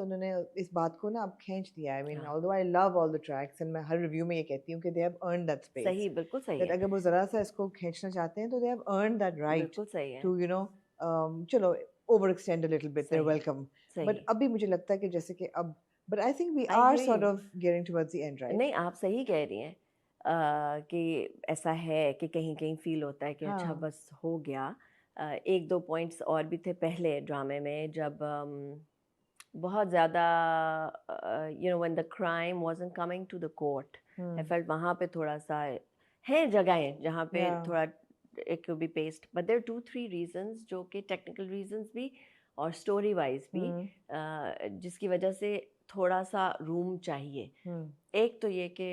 उन्होंने इस बात को ना अब खींच दिया। आई मीन हाँ although I love all the tracks and मैं हर रिव्यू में ये कहती हूँ कि दे हैव अर्न्ड दैट स्पेस, सही, बिल्कुल सही दैट है, अगर वो ज़रा सा इसको खींचना चाहते हैं तो they have earned that right बिल्कुल सही है, टू यू नो चलो over extend a little bit, they are सही, वेलकम। बट सही। अभी मुझे लगता है कि जैसे कि अब but I think we I are here sort you. Of getting towards the end, right? नहीं, आप सही कह रही हैं कि ऐसा है कि कहीं-कहीं फ़ील होता है कि अच्छा हाँ। बस हो गया। 1-2 पॉइंट्स और भी थे पहले ड्रामे में जब बहुत ज़्यादा when the crime wasn't coming to the court, I hmm. Felt वहाँ पे थोड़ा-सा हैं जगहें जहाँ पे या। थोड़ा it could be paste, but there are 2-3 reasons जो कि टेक्निकल रीज़न्स भी और स्टोरी वाइज़ भी हम्म। जिसकी वजह से थोड़ा-सा रूम चाहिए। हम्म। एक तो ये कि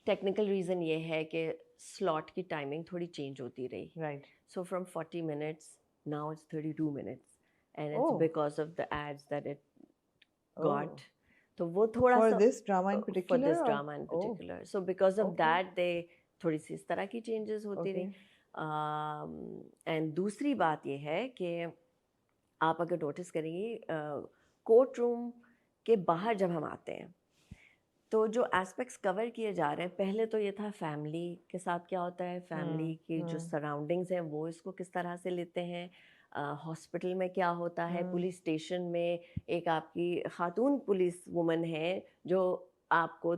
टेक्निकल रीज़न ये है कि स्लॉट की टाइमिंग थोड़ी चेंज होती रही। Right. So from 40 minutes, now it's 32 minutes. And it's oh. because of the ads that it oh, got. तो वो थोड़ा फॉर सा this drama in for particular this और drama in oh. particular. So because of okay. that, they थोड़ी सी इस तरह की changes होती ओके। रही. And दूसरी बात ये है कि आप अगर नोटिस करेंगी कोर्ट रूम के बाहर जब हम आते हैं तो जो एस्पेक्ट्स कवर किए जा रहे हैं, पहले तो ये था फैमिली के साथ क्या होता है, फैमिली की जो सराउंडिंग्स हैं वो इसको किस तरह से लेते हैं, हॉस्पिटल में क्या होता है, पुलिस स्टेशन में एक आपकी खातून पुलिस वुमन है जो आपको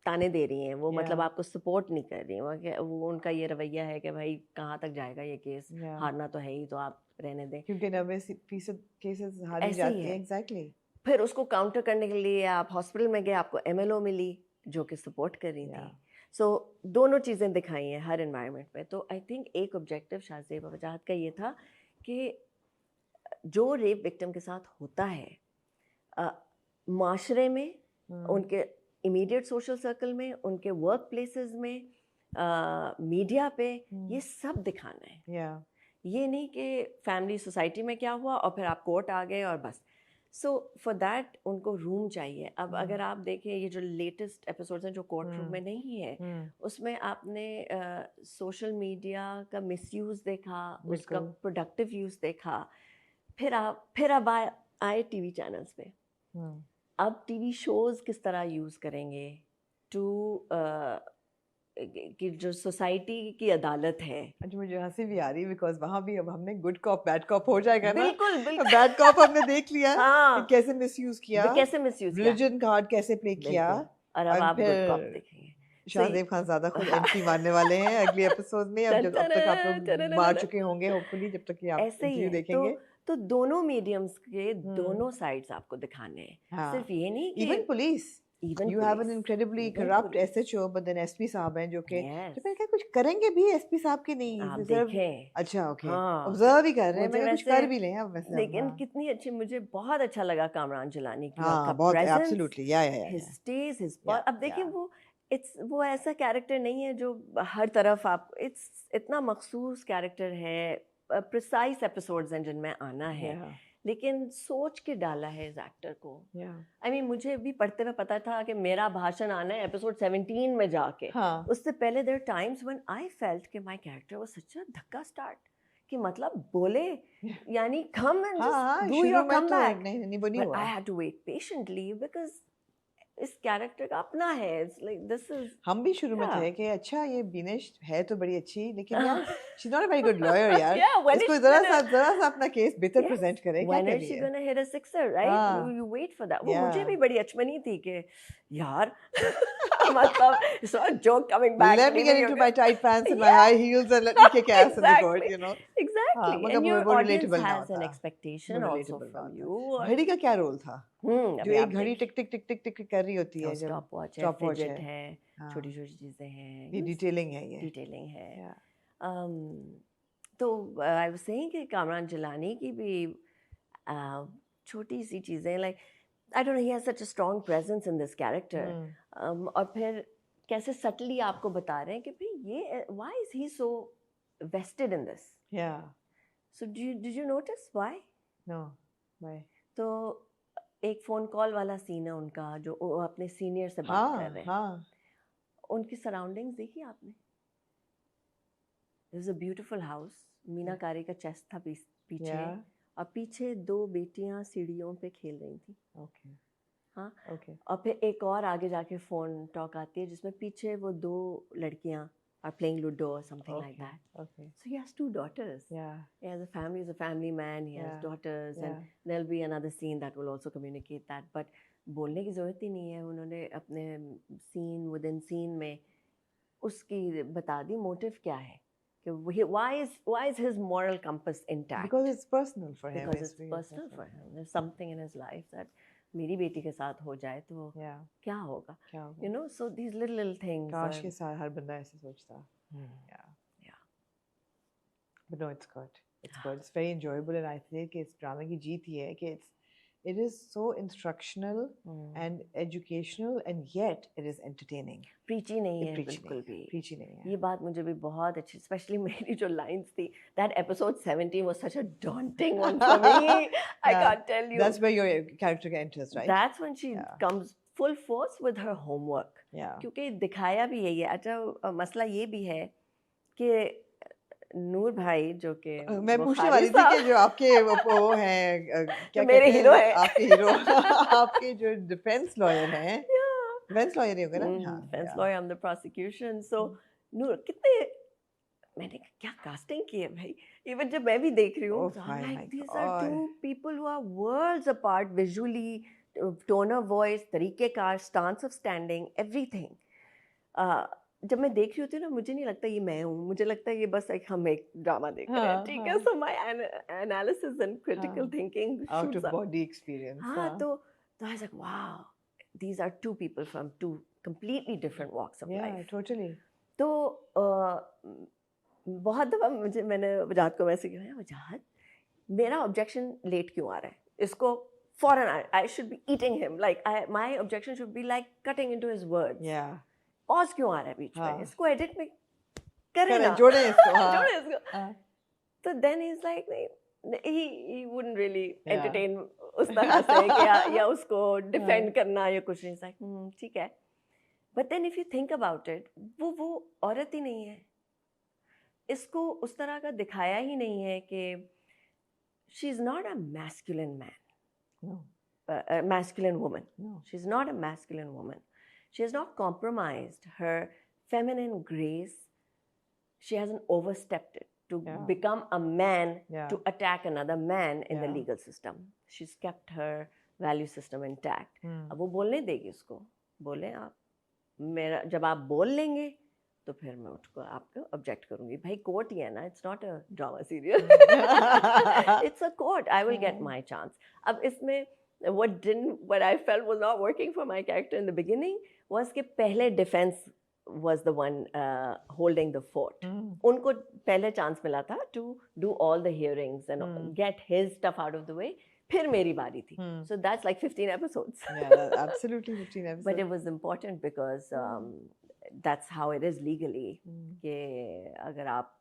ताने दे रही हैं, वो या। मतलब आपको सपोर्ट नहीं कर रही हैं, वो उनका ये रवैया है कि भाई कहाँ तक जाएगा ये केस, या। हारना तो है ही तो आप रहने दें, क्योंकि 90% केसेस हारी ऐसे ही जाती है। है। एग्जैक्टली। फिर उसको काउंटर करने के लिए आप हॉस्पिटल में गए, आपको एमएलओ मिली जो कि सपोर्ट कर रही या। थी। सो दोनों चीज़ें दिखाई हैं हर एनवायरनमेंट में। तो आई थिंक एक ऑब्जेक्टिव शाहज़ेब वजाहत का ये था कि जो रेप विक्टिम के साथ होता है अ, माशरे में, उनके इमीडिएट सोशल सर्कल में, उनके वर्क प्लेसेस में, मीडिया पे, ये सब दिखाना है। या। ये नहीं कि फैमिली सोसाइटी में क्या हुआ और फिर आप कोर्ट आ गए और बस। सो फॉर दैट उनको रूम चाहिए। अब अगर आप देखें ये जो लेटेस्ट एपिसोड्स हैं जो कोर्ट रूम में नहीं है, उसमें आपने सोशल मीडिया का मिसयूज़ देखा, उसका बिल्कुल। प्रोडक्टिव यूज़ देखा। फिर अब आए टीवी चैनल्स पे। अब टीवी शोज़ किस तरह यूज़ करेंगे टू कि जो सोसाइटी की अदालत है। अच्छा, मुझे हंसी भी आ रही है बिकॉज वहां भी अब हमने गुड कॉप बैड कॉप हो जाएगा ना। बिल्कुल बिल्कुल बैड कॉप हमने देख लिया कि हाँ, कैसे मिसयूज किया, कैसे मिसयूज किया, रिलीजन कार्ड कैसे प्ले किया। बिल्कुल। और अब और आप गुड कॉप फिर देखेंगे। शाहजेब खान ज्यादा खुद एंट्री मारने वाले हैं अगले एपिसोड में। अब तक आप लोग मार चुके होंगे होपफुली, जब तक कि आप ऐसे ही इंटरव्यू है। देखेंगे। तो दोनों मीडियम्स के दोनों साइड्स आपको दिखाने हैं। हाँ। सिर्फ ये नहीं कि even police, even you have an police, incredibly even corrupt police, SHO, but then SP साहब हैं जो कि यस, जब मैंने कहा कुछ करेंगे भी एसपी साहब के नहीं, आप सिर्फ देखें। अच्छा ओके हाँ, ऑब्जर्व ही कर रहे हैं। मुझे मैं कहा कुछ वैसे कर भी लें अब वैसे अब। लेकिन हाँ। कितनी अच्छी, मुझे बहुत अच्छा लगा कामरान जिलानी का हाँ बहुत प्रेजेंस, एब्सोल्युटली या हिज या स्टेज, हिज या अब देखिए वो ऐसा कैरेक्टर नहीं है जो हर तरफ आप, इतना मखसूस कैरेक्टर है, प्रिसाइज एपिसोड्स हैं जिनमें आना है, या लेकिन सोच के डाला है इस एक्टर को। या। आई मीन मुझे भी पढ़ते हुए पता था कि मेरा भाषण आना है एपिसोड 17 में जाके। हाँ। उससे पहले there times when I felt कि my character was such a धक्का स्टार्ट, कि मतलब बोले यानी कम एंड हाँ जस्ट हाँ डू शुरू योर में कम तो बैक, नहीं नहीं वो नहीं बट हुआ। I had to wait patiently because इस कैरेक्टर का अपना है, इट्स लाइक दिस इज हम भी शुरू में या थे कि अच्छा ये बिनेश है तो बड़ी अच्छी, लेकिन यार she is not a very good lawyer यार। yeah when is इसको she जरा gonna सा अपना केस बेहतर yes प्रेजेंट करे, क्या when कह is रही she है। gonna hit a sixer right, हाँ you wait for that। वो या। मुझे भी बड़ी अचमनी थी कि यार मतलब it's not a joke coming back Let me get leaving your into my tight pants and my yeah high heels and let me kick ass in the court, exactly you know. हाँ exactly मगर and your वो audience relatable ना has an होता, वो expectation also relatable ना from होता। you और घड़ी का क्या रोल था? जो अभी एक आप घड़ी देखिए टिक टिक टिक टिक टिक कर रही होती है जब स्टॉप वॉच है, स्टॉप वॉच फिजेट है। है, हाँ छोटी छोटी चीजें हैं, ये डिटेलिंग है ये। डिटेलिंग है। या। um, तो आई वाज सेइंग कि कामरान जिलानी की भी छोटी सी चीज़ें like I don't know he has such a strong presence in this character, और फिर कैसे सटली आपको बता रहे हैं कि भाई ये why is he so wasted in this, या। So did you notice why? No why? तो एक फ़ोन कॉल वाला सीन है उनका जो वो अपने सीनियर से बात कर हाँ रहे हैं, हाँ उनकी सराउंडिंग्स देखी आपने? It was a beautiful house, मीनाकारी का चेस्ट था पीछे, या। और पीछे 2 बेटियां सीढ़ियों पे खेल रही थी। ओके हाँ, ओके और फिर एक और आगे जाके फ़ोन टॉक आती है जिसमें पीछे वो 2 लड़कियां are playing Ludo or something like okay that. okay So he has 2 daughters. yeah He has a family, he's a family man, he has yeah daughters, yeah and there'll be another scene that will also communicate that. But बोलने की ज़रूरत ही नहीं है, उन्होंने अपने scene within scene में उसकी बता दी मोटिव क्या है कि why is his moral compass intact? because it's personal for him Because it's really personal for him. There's something in his life that मेरी बेटी के साथ हो जाए तो yeah क्या होगा? क्या होगा You know, so these little things काश are, के साथ हर बंदा ऐसे सोचता yeah yeah. but no it's good it's very enjoyable and I think it's drama की जीत ही है कि it is so instructional and educational and yet it is entertaining Preachy नहीं है preachy बिल्कुल भी। preachy नहीं है ये बात मुझे भी बहुत अच्छी, especially मेरी जो lines थी, that episode 17 was such a daunting one for me. I Yeah, can't tell you. that's where your character enters right That's when she Yeah. comes full force with her homework. yeah क्योंकि दिखाया भी यही है। अच्छा मसला ये भी है कि नूर भाई जो कि मैं वो पूछने खालिद वाली थी साहब कि जो आपके वो हैं क्या मेरे कहते हीरो हैं हैं। आपके हीरो आपके जो डिफेंस लॉयर हैं Yeah. डिफेंस लॉयर ही होंगे ना हाँ Defense yeah. lawyer, I'm the prosecution. So नूर कितने मैंने कहा, क्या कास्टिंग की है भाई। इवन जब मैं भी देख रही हूँ Oh so my I'm like these God. are 2 people who are worlds apart visually, tone of voice, तरीक़ेकार, stance of standing, everything. जब मैं देख रही होती हूँ ना मुझे नहीं लगता ये मैं हूँ, मुझे लगता है ये बस हम एक ड्रामा देख रहे हैं, ठीक है। So my analysis and critical thinking out shoots of up. body experience हाँ तो I was like wow, these are 2 people from 2 completely different walks of yeah life. totally तो बहुत दफ़ा मैंने वजाहत को मैसेज किया, वजाहत मेरा ऑब्जेक्शन लेट क्यों आ रहा है, इसको फौरन I should be eating him, like my objection should be like cutting into his words. yeah pause क्यों आ रहा है बीच में, हाँ। इसको एडिट में करे ना, जोड़े इसको हाँ जोड़े इसको। हाँ तो then he is like he wouldn't really Yeah. entertain उस तरह से कि या उसको डिफेंड करना या कुछ नहीं, लाइक ठीक है। But then if you think about it, वो औरत ही नहीं है, इसको उस तरह का दिखाया ही नहीं है कि she is not a masculine man, no a masculine woman. no She's not a masculine woman. She has not compromised her feminine grace. She hasn't overstepped it to Yeah. become a man Yeah. to attack another man in the Yeah. legal system. She's kept her value system intact. अब वो बोलने देगी उसको, बोले आप, मेरा जब आप बोल लेंगे तो फिर मैं उसको आपको ऑब्जेक्ट करूंगी। भाई कोर्ट ही है ना, it's not a drama serial, it's a court, I will get my chance. अब इसमें what I felt was not working for my character in the beginning was कि पहले defense was the one holding the fort. उनको पहले chance मिला था to do all the hearings and get his stuff out of the way, फिर मेरी बारी थी। So that's like 15 episodes. yeah absolutely 15 episodes But it was important because that's how it is legally कि अगर आप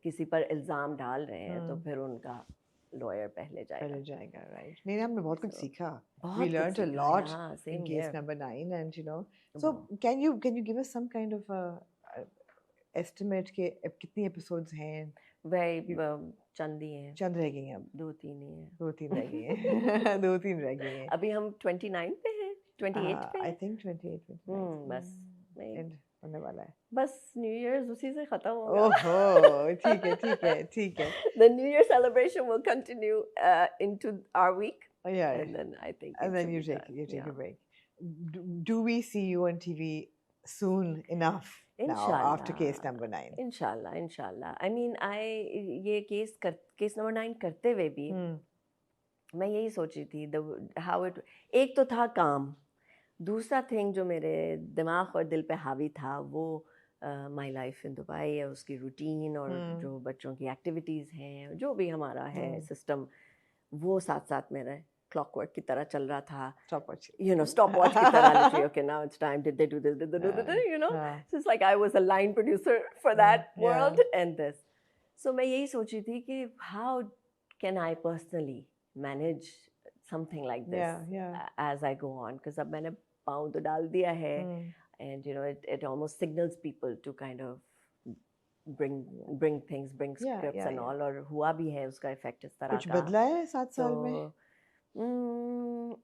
किसी पर इल्ज़ाम डाल रहे हैं तो फिर उनका लॉयर पहले जाएगा right नहीं हमने बहुत कुछ सीखा, बहुत we कुछ learned a सीखा, lot yeah, in same case here. number 9 and you know so can you give us some kind of estimate के कितनी episodes हैं? वही चंद ही हैं, चंद रह गई हैं अब, 2-3 ही हैं, 2-3 रह गई हैं 2-3 रह गई हैं अभी हम 29 पे हैं, 28 पे I हैं। think 28 29 बस end होने वाला है। बस न्यू ईयर्स उसी से खत्म होगा। ओहो ठीक है ठीक है ठीक है The New Year celebration will continue into our week, yeah and then I think and it then should you be take done. you take Yeah. a break. Do we see you on TV soon enough now after case number 9? इंशाल्लाह इंशाल्लाह। I mean ये case number 9 करते हुए भी मैं यही सोच रही थी how it, एक तो था काम, दूसरा थिंग जो मेरे दिमाग और दिल पे हावी था वो माई लाइफ इन दुबई है, उसकी रूटीन और जो बच्चों की एक्टिविटीज़ हैं, जो भी हमारा है सिस्टम, वो साथ साथ मेरे क्लॉकवर्क की तरह चल रहा था, Stopwatch. you know, stopwatch की तरह literally, okay now it's time, did they do this, did they do this, you know, so it's like I was a line producer for that world and this, so मैं यही सोची थी कि how can I personally manage something like this as I go on, because अब मैंने पाँव तो डाल दिया है and you know it almost signals people to kind of bring things, bring Yeah, scripts yeah, and yeah. all, और हुआ भी है उसका इफेक्ट इस तरह कुछ का. बदला है 7 साल में? तो